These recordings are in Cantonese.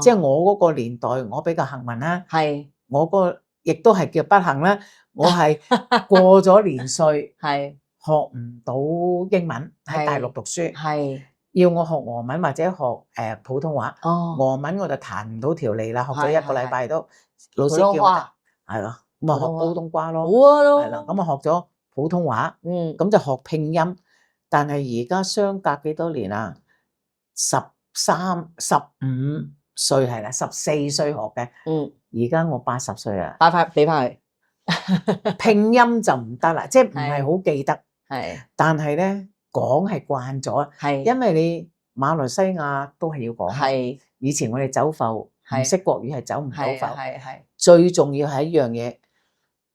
即係我嗰個年代，我比較幸運啦。係我個亦都係叫不幸啦。我係過咗年歲，係學唔到英文喺大陸讀書，係要我學俄文或者學普通話。哦，俄文我就彈唔到條脷啦，學咗一個禮拜都，老師普叫我通話係咯，咁啊學普通話咯，好啊咯，係啦，咁啊學咗普通話，嗯，咁就學拼音。但係而家相隔幾多年啊？13、15歲係啦，14歲學嘅，而家我80歲啊，擺翻俾翻拼音就唔得啦，即係唔係好記得，係但係咧講係慣咗，係因為你馬來西亞都係要講，係以前我哋走埠唔識國語係走唔到埠，係最重要係一樣嘢，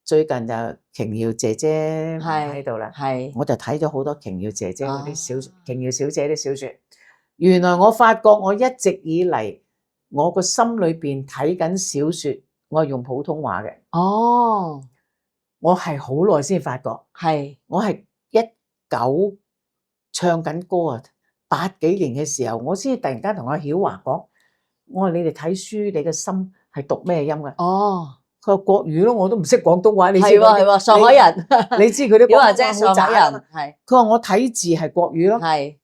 最近就瓊瑤姐姐唔喺度啦，係我就睇咗好多瓊瑤姐姐嗰啲瓊瑤小姐啲小説，原來我發覺我一直以嚟我個心裏邊睇緊小説，我係用普通話嘅。哦，我係好耐先發覺，係我係19唱緊歌啊，80幾年嘅時候，我先突然間同阿曉華講，我話你哋睇書，你嘅心係讀咩音嘅？哦，佢話國語咯，我都唔識廣東話，你知係喎係喎，上海人，你知佢啲曉華姐廣東話好上海渣人係佢話我睇字係國語咯，係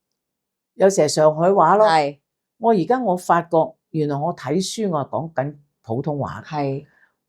有時係上海話咯。係我而家我發覺原來我睇書我係講緊普通話。係